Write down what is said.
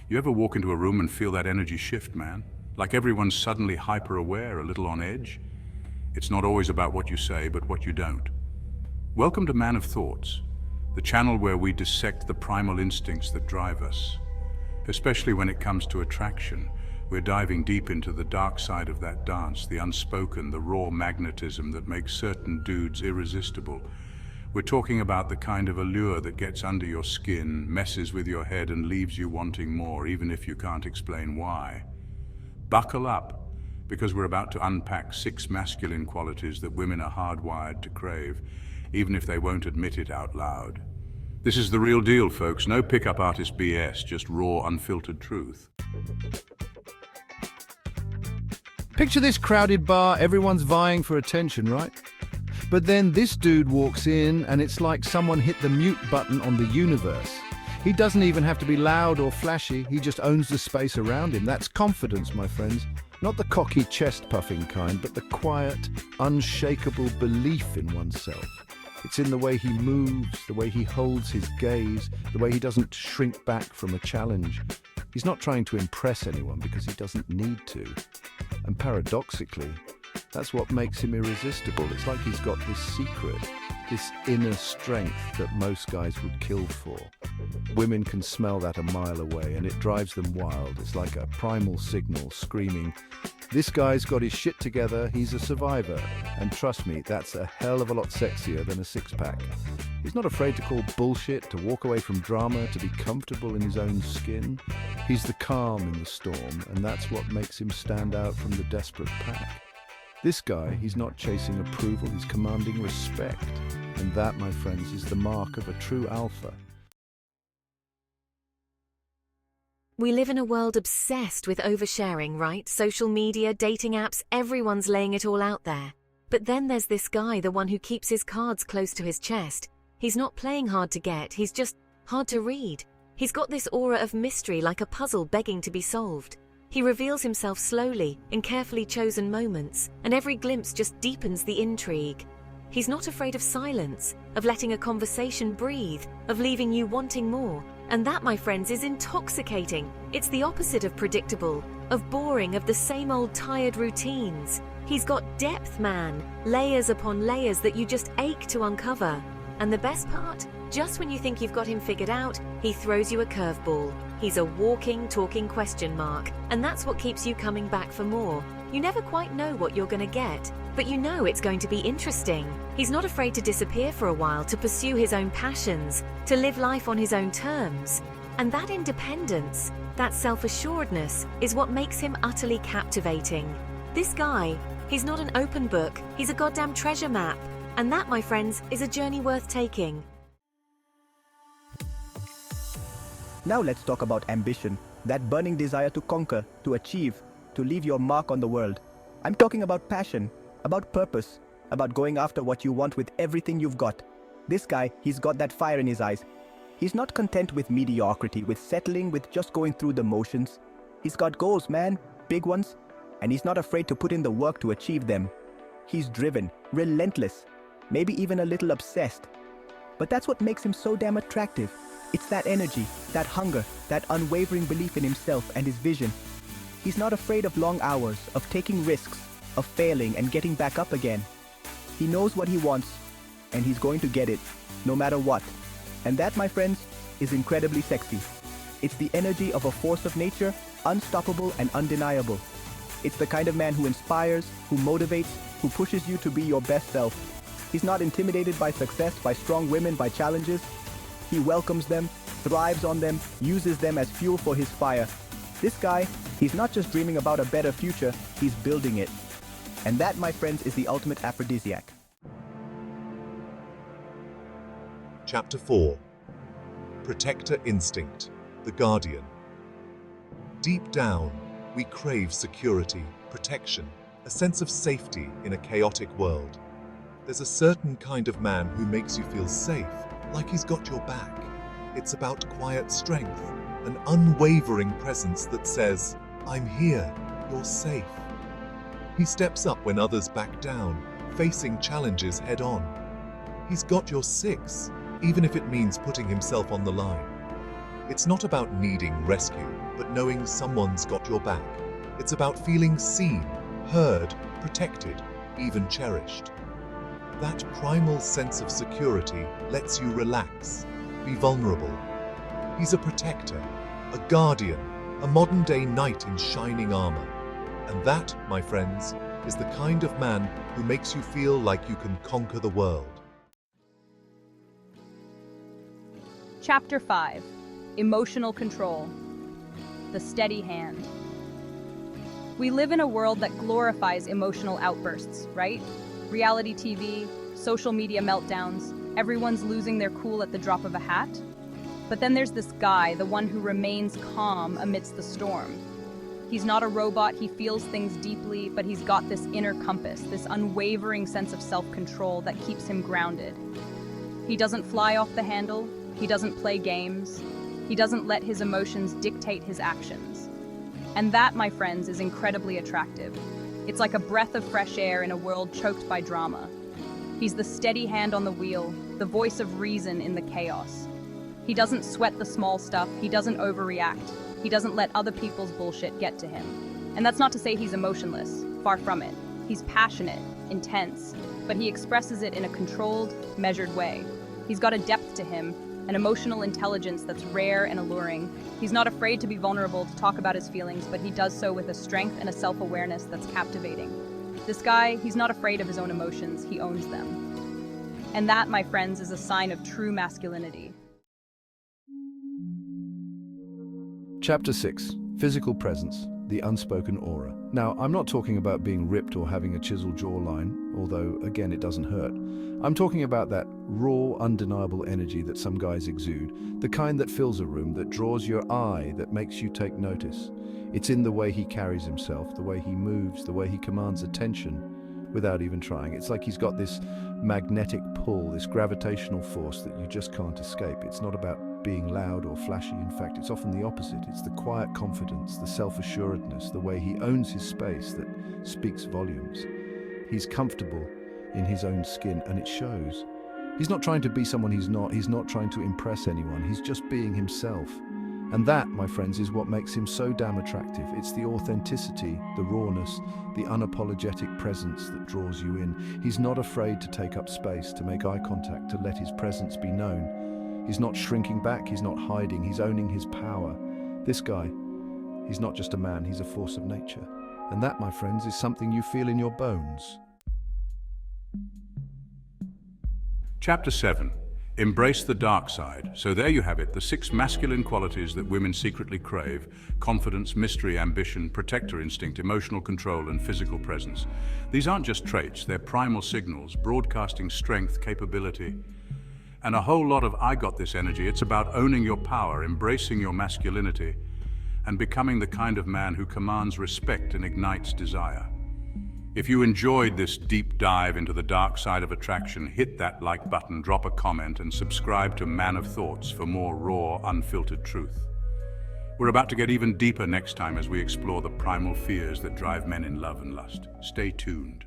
You ever walk into a room and feel that energy shift, man? Like everyone's suddenly hyper-aware, a little on edge? It's not always about what you say, but what you don't. Welcome to Man of Thoughts, the channel where we dissect the primal instincts that drive us. Especially when it comes to attraction, we're diving deep into the dark side of that dance, the unspoken, the raw magnetism that makes certain dudes irresistible. We're talking about the kind of allure that gets under your skin, messes with your head, and leaves you wanting more, even if you can't explain why. Buckle up, because we're about to unpack 6 masculine qualities that women are hardwired to crave, even if they won't admit it out loud. This is the real deal, folks. No pickup artist BS, just raw, unfiltered truth. Picture this crowded bar, everyone's vying for attention, right? But then this dude walks in and it's like someone hit the mute button on the universe. He doesn't even have to be loud or flashy, he just owns the space around him. That's confidence, my friends. Not the cocky chest-puffing kind, but the quiet, unshakable belief in oneself. It's in the way he moves, the way he holds his gaze, the way he doesn't shrink back from a challenge. He's not trying to impress anyone because he doesn't need to. And paradoxically, that's what makes him irresistible. It's like he's got this secret, this inner strength that most guys would kill for. Women can smell that a mile away and it drives them wild. It's like a primal signal screaming, "This guy's got his shit together, he's a survivor." And trust me, that's a hell of a lot sexier than a six-pack. He's not afraid to call bullshit, to walk away from drama, to be comfortable in his own skin. He's the calm in the storm, and that's what makes him stand out from the desperate pack. This guy, he's not chasing approval, he's commanding respect. And that, my friends, is the mark of a true alpha. We live in a world obsessed with oversharing, right? Social media, dating apps, everyone's laying it all out there. But then there's this guy, the one who keeps his cards close to his chest. He's not playing hard to get, he's just hard to read. He's got this aura of mystery, like a puzzle begging to be solved. He reveals himself slowly, in carefully chosen moments, and every glimpse just deepens the intrigue. He's not afraid of silence, of letting a conversation breathe, of leaving you wanting more. And that, my friends, is intoxicating. It's the opposite of predictable, of boring, of the same old tired routines. He's got depth, man, layers upon layers that you just ache to uncover. And the best part? Just when you think you've got him figured out, he throws you a curveball. He's a walking, talking question mark, and that's what keeps you coming back for more. You never quite know what you're gonna get, but you know it's going to be interesting. He's not afraid to disappear for a while, to pursue his own passions, to live life on his own terms. And that independence, that self-assuredness, is what makes him utterly captivating. This guy, he's not an open book, he's a goddamn treasure map. And that, my friends, is a journey worth taking. Now let's talk about ambition, that burning desire to conquer, to achieve, to leave your mark on the world. I'm talking about passion, about purpose, about going after what you want with everything you've got. This guy, he's got that fire in his eyes. He's not content with mediocrity, with settling, with just going through the motions. He's got goals, man, big ones, and he's not afraid to put in the work to achieve them. He's driven, relentless, maybe even a little obsessed. But that's what makes him so damn attractive. It's that energy, that hunger, that unwavering belief in himself and his vision. He's not afraid of long hours, of taking risks, of failing and getting back up again. He knows what he wants, and he's going to get it, no matter what. And that, my friends, is incredibly sexy. It's the energy of a force of nature, unstoppable and undeniable. It's the kind of man who inspires, who motivates, who pushes you to be your best self. He's not intimidated by success, by strong women, by challenges. He welcomes them, thrives on them, uses them as fuel for his fire. This guy, he's not just dreaming about a better future, he's building it. And that, my friends, is the ultimate aphrodisiac. Chapter 4. Protector Instinct, the Guardian. Deep down, we crave security, protection, a sense of safety in a chaotic world. There's a certain kind of man who makes you feel safe, like he's got your back. It's about quiet strength, an unwavering presence that says, "I'm here, you're safe." He steps up when others back down, facing challenges head on. He's got your six, even if it means putting himself on the line. It's not about needing rescue, but knowing someone's got your back. It's about feeling seen, heard, protected, even cherished. That primal sense of security lets you relax, be vulnerable. He's a protector, a guardian, a modern-day knight in shining armor. And that, my friends, is the kind of man who makes you feel like you can conquer the world. Chapter 5. Emotional Control. The Steady Hand. We live in a world that glorifies emotional outbursts, right? Reality TV, social media meltdowns, everyone's losing their cool at the drop of a hat. But then there's this guy, the one who remains calm amidst the storm. He's not a robot, he feels things deeply, but he's got this inner compass, this unwavering sense of self-control that keeps him grounded. He doesn't fly off the handle, he doesn't play games, he doesn't let his emotions dictate his actions. And that, my friends, is incredibly attractive. It's like a breath of fresh air in a world choked by drama. He's the steady hand on the wheel, the voice of reason in the chaos. He doesn't sweat the small stuff, he doesn't overreact, he doesn't let other people's bullshit get to him. And that's not to say he's emotionless, far from it. He's passionate, intense, but he expresses it in a controlled, measured way. He's got a depth to him, an emotional intelligence that's rare and alluring. He's not afraid to be vulnerable, to talk about his feelings, but he does so with a strength and a self-awareness that's captivating. This guy, he's not afraid of his own emotions, he owns them. And that, my friends, is a sign of true masculinity. Chapter 6. Physical Presence, the Unspoken Aura. Now, I'm not talking about being ripped or having a chiseled jawline, although, again, it doesn't hurt. I'm talking about that raw, undeniable energy that some guys exude, the kind that fills a room, that draws your eye, that makes you take notice. It's in the way he carries himself, the way he moves, the way he commands attention without even trying. It's like he's got this magnetic pull, this gravitational force that you just can't escape. It's not about being loud or flashy. In fact, it's often the opposite. It's the quiet confidence, the self-assuredness, the way he owns his space that speaks volumes. He's comfortable in his own skin, and it shows. He's not trying to be someone he's not. He's not trying to impress anyone. He's just being himself. And that, my friends, is what makes him so damn attractive. It's the authenticity, the rawness, the unapologetic presence that draws you in. He's not afraid to take up space, to make eye contact, to let his presence be known. He's not shrinking back, he's not hiding, he's owning his power. This guy, he's not just a man, he's a force of nature. And that, my friends, is something you feel in your bones. Chapter 7. Embrace the dark side. So there you have it, the 6 masculine qualities that women secretly crave: confidence, mystery, ambition, protector instinct, emotional control, and physical presence. These aren't just traits, they're primal signals, broadcasting strength, capability, and a whole lot of I got this energy. It's about owning your power, embracing your masculinity, and becoming the kind of man who commands respect and ignites desire. If you enjoyed this deep dive into the dark side of attraction, hit that like button, drop a comment, and subscribe to Man of Thoughts for more raw, unfiltered truth. We're about to get even deeper next time as we explore the primal fears that drive men in love and lust. Stay tuned.